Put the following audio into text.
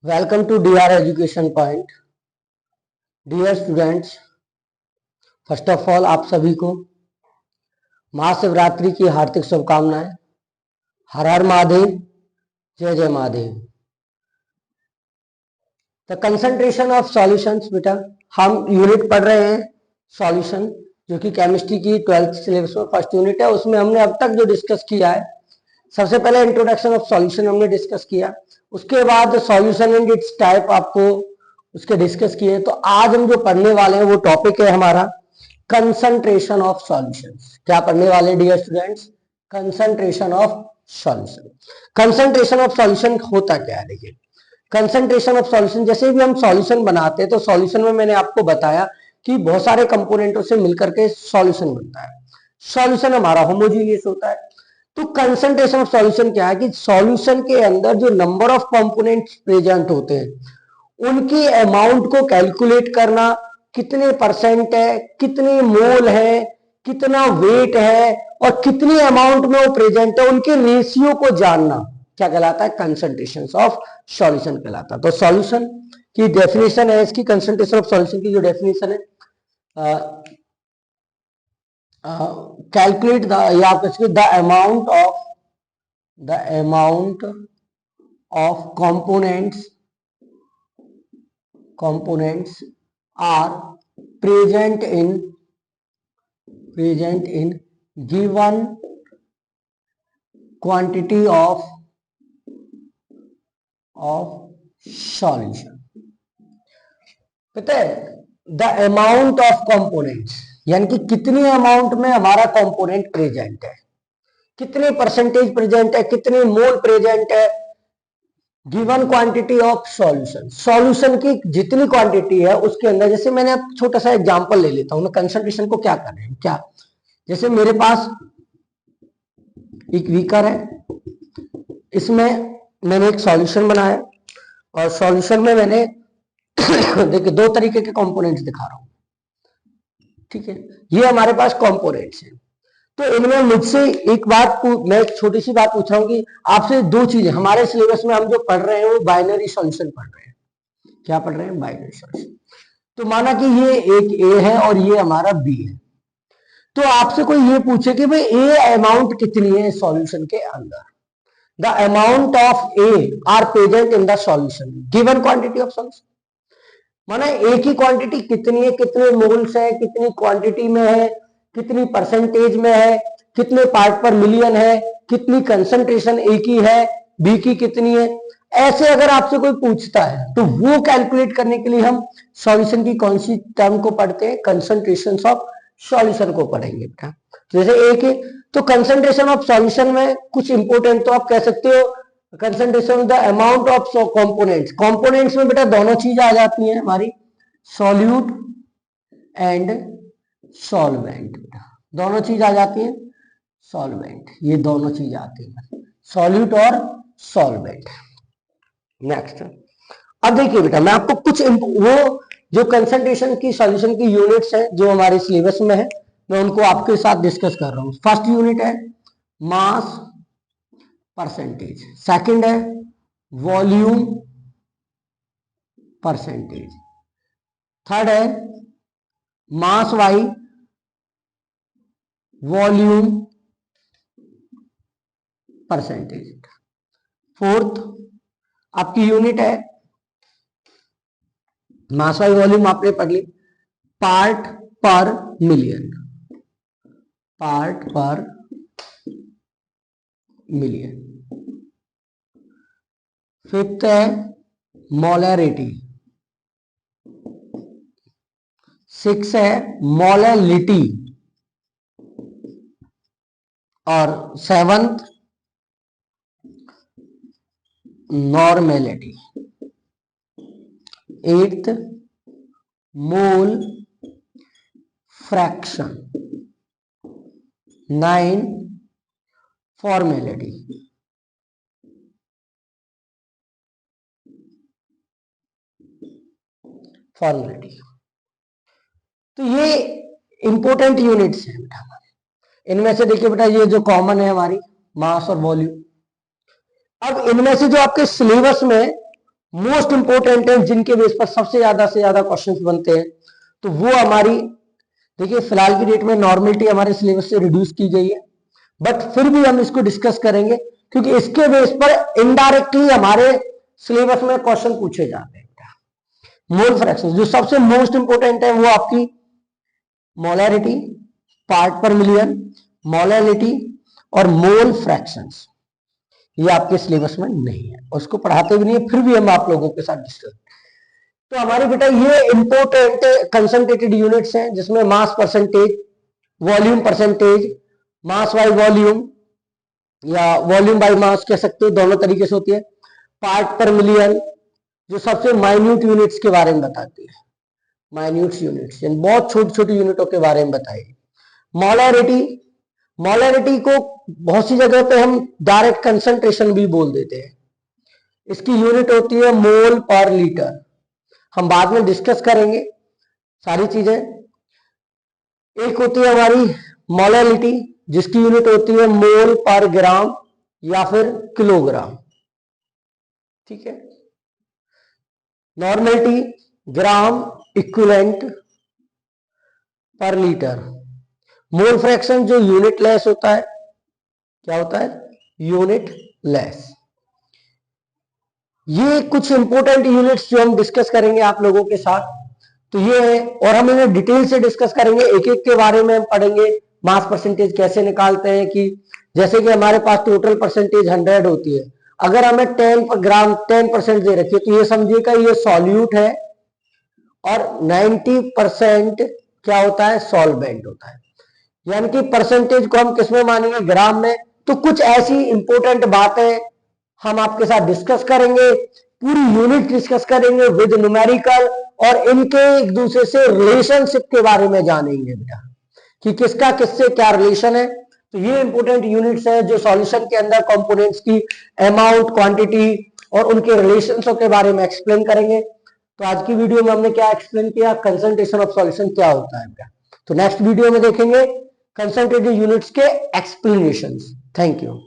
Welcome to DR education point. Dear students, first of all आप सभी को महाशिवरात्रि की हार्दिक शुभकामनाएं। हर हर महादेव, जय जय Mahadev. The concentration of solutions, बेटा हम यूनिट पढ़ रहे हैं सॉल्यूशन, जो कि केमिस्ट्री की 12th सिलेबस में फर्स्ट यूनिट है। उसमें हमने अब तक जो डिस्कस किया है, सबसे पहले इंट्रोडक्शन ऑफ सॉल्यूशन हमने डिस्कस किया, उसके बाद सॉल्यूशन एंड इट्स टाइप आपको उसके डिस्कस किए। तो आज हम जो पढ़ने वाले हैं वो टॉपिक है हमारा कंसंट्रेशन ऑफ सॉल्यूशंस। क्या पढ़ने वाले dear students? Concentration of solution. Concentration of solution होता क्या है? देखिए, कंसंट्रेशन ऑफ सॉल्यूशन, जैसे भी हम सॉल्यूशन बनाते हैं तो सॉल्यूशन में मैंने आपको बताया कि बहुत सारे कंपोनेंटों से मिलकर के सॉल्यूशन बनता है। सॉल्यूशन हमारा होमोजीनियस होता है। तो कंसंट्रेशन ऑफ सॉल्यूशन क्या है कि सॉल्यूशन के अंदर जो नंबर ऑफ कंपोनेंट्स प्रेजेंट होते हैं उनकी अमाउंट को कैलकुलेट करना, कितने परसेंट है, कितने मोल है, कितना वेट है और कितनी अमाउंट में वो प्रेजेंट है, उनके रेशियो को जानना क्या कहलाता है? कंसंट्रेशन ऑफ सॉल्यूशन कहलाता है। तो सॉल्यूशन की डेफिनेशन है, इसकी कंसंट्रेशन ऑफ सॉल्यूशन की जो डेफिनेशन है, calculate the amount of components are present in given quantity of solution। पता है, द अमाउंट ऑफ कंपोनेंट्स यानी कि कितनी अमाउंट में हमारा कंपोनेंट प्रेजेंट है, कितने परसेंटेज प्रेजेंट है, कितने मोल प्रेजेंट है, given quantity of solution. Solution की जितनी क्वांटिटी है उसके अंदर, जैसे मैंने अब छोटा सा एग्जांपल ले लेता हूं, मैं कंसंट्रेशन को क्या कर रहे हैं, क्या जैसे मेरे पास एक बीकर है, इसमें मैंने एक सॉल्यूशन बनाया और सॉल्यूशन में मैंने देखिए दो तरीके के कंपोनेंट्स दिखा रहा हूं, ठीक है। ये हमारे पास कंपोनेंट्स हैं। तो इनमें मुझसे एक बात मैं एक छोटी सी बात पूछ रहा हूं कि आपसे दो चीजें, हमारे सिलेबस में हम जो पढ़ रहे हैं वो बाइनरी सॉल्यूशन पढ़ रहे हैं। क्या पढ़ रहे हैं? Binary solution. तो माना कि ये एक ए है और ये हमारा बी है। तो आपसे कोई ये पूछे कि भाई ए अमाउंट कितनी है सॉल्यूशन के अंदर, the amount of A R present in the solution given quantity of solution. माना ए की क्वांटिटी कितनी है, कितने मोल्स है, कितनी क्वांटिटी में है, कितनी परसेंटेज में है, कितने पार्ट पर मिलियन है, कितनी कंसंट्रेशन ए की है, बी की कितनी है। ऐसे अगर आपसे कोई पूछता है तो वो कैलकुलेट करने के लिए हम सॉल्यूशन की कौन सी टर्म को पढ़ते हैं? कंसंट्रेशन ऑफ सॉल्यूशन को पढ़ेंगे बेटा। जैसे ए के, तो कंसंट्रेशन ऑफ सॉल्यूशन में कुछ इंपोर्टेंट तो आप कह सकते हो concentration of the amount of components. Components में बेटा दोनों चीज आ जाती हैं हमारी, सॉल्यूट एंड सॉल्वेंट। दोनों चीज आ जाती हैं, सॉल्वेंट, ये दोनों चीज आती हैं, सॉल्यूट और सॉल्वेंट। नेक्स्ट, अब देखिए बेटा मैं आपको कुछ वो जो कंसंट्रेशन की सॉल्यूशन की यूनिट्स है जो हमारे सिलेबस में है, मैं उनको आपके साथ डिस्कस कर रहा हूं। फर्स्ट यूनिट है मास परसेंटेज, सेकंड है वॉल्यूम परसेंटेज, थर्ड है mass by volume percentage, fourth आपकी यूनिट है मास बाई वॉल्यूम, आपने पढ़ ली, पार्ट पर मिलियन, पार्ट पर मिलियन। फिफ्थ है मोलैरिटी, सिक्स है मोलैलिटी और seventh normality, eighth mole fraction, nine formality. Formality, तो ये इंपॉर्टेंट यूनिट्स हैं बेटा हमारे। इनमें से देखिए बेटा ये जो कॉमन है हमारी मास और वॉल्यूम। अब इनमें से जो आपके सिलेबस में मोस्ट इंपोर्टेंट है, जिनके बेस पर सबसे ज्यादा से ज्यादा क्वेश्चंस बनते हैं, तो वो हमारी, देखिए फिलहाल की डेट में नॉर्मलिटी हमारे सिलेबस से रिड्यूस की गई है, बट फिर भी हम इसको डिस्कस करेंगे क्योंकि इसके बेस पर इनडायरेक्टली हमारे सिलेबस में क्वेश्चन पूछे जाते हैं। मोल फ्रैक्शन जो सबसे मोस्ट इंपोर्टेंट है वो आपकी मोलैरिटी, पार्ट पर मिलियन, मोलैलिटी और मोल फ्रैक्शंस, ये आपके सिलेबस में नहीं है, उसको पढ़ाते भी नहीं है, फिर भी हम आप लोगों के साथ डिस्कस। तो हमारे बेटा ये इंपोर्टेंट कंसंट्रेटेड यूनिट्स हैं, जिसमें mass percentage, volume percentage, mass by volume या वॉल्यूम बाय मास कह सकते हो, दोनों तरीके से होती है। पार्ट पर मिलियन जो सबसे माइन्यूट यूनिट्स के बारे में बताती है, माइन्यूट यूनिट्स यानी बहुत छोटी छोटी यूनिटों के बारे में बताएगी। मोलैरिटी, मोलैरिटी को बहुत सी जगह पे हम डायरेक्ट कंसंट्रेशन भी बोल देते हैं, इसकी यूनिट होती है मोल पर लीटर, हम बाद में डिस्कस करेंगे सारी चीजें। एक होती है हमारी मोलैलिटी जिसकी यूनिट होती है मोल पर ग्राम या फिर किलोग्राम, ठीक है। नॉर्मलिटी ग्राम इक्विवेलेंट पर लीटर। मोल फ्रैक्शन जो यूनिट लेस होता है, क्या होता है, यूनिट लेस। ये कुछ इंपोर्टेंट यूनिट्स जो हम डिस्कस करेंगे आप लोगों के साथ, तो ये है, और हम इन्हें डिटेल से डिस्कस करेंगे, एक एक के बारे में हम पढ़ेंगे। मास परसेंटेज कैसे निकालते हैं, कि जैसे कि हमारे पास टोटल परसेंटेज 100 होती है, अगर हमें 10 ग्राम 10% दे रखी है तो ये समझिएगा ये सॉल्यूट है, और 90% क्या होता है, सॉल्वेंट होता है। यानी कि परसेंटेज को हम किसमें मानेंगे, ग्राम में। तो कुछ ऐसी इंपोर्टेंट बातें हम आपके साथ डिस्कस करेंगे, पूरी यूनिट डिस्कस करेंगे विद न्यूमेरिकल, और इनके एक दूसरे से रिलेशनशिप के बारे में जानेंगे बेटा, कि किसका किससे क्या रिलेशन है। तो ये इंपोर्टेंट यूनिट्स है जो सॉल्यूशन के अंदर कंपोनेंट्स की अमाउंट, क्वांटिटी और उनके रिलेशंस के बारे में एक्सप्लेन करेंगे। तो आज की वीडियो में हमने क्या एक्सप्लेन किया, कंसंट्रेशन ऑफ सॉल्यूशन क्या होता है बेटा। तो नेक्स्ट वीडियो में देखेंगे कंसंट्रेटेड यूनिट्स के एक्सप्लेनेशंस। Thank you.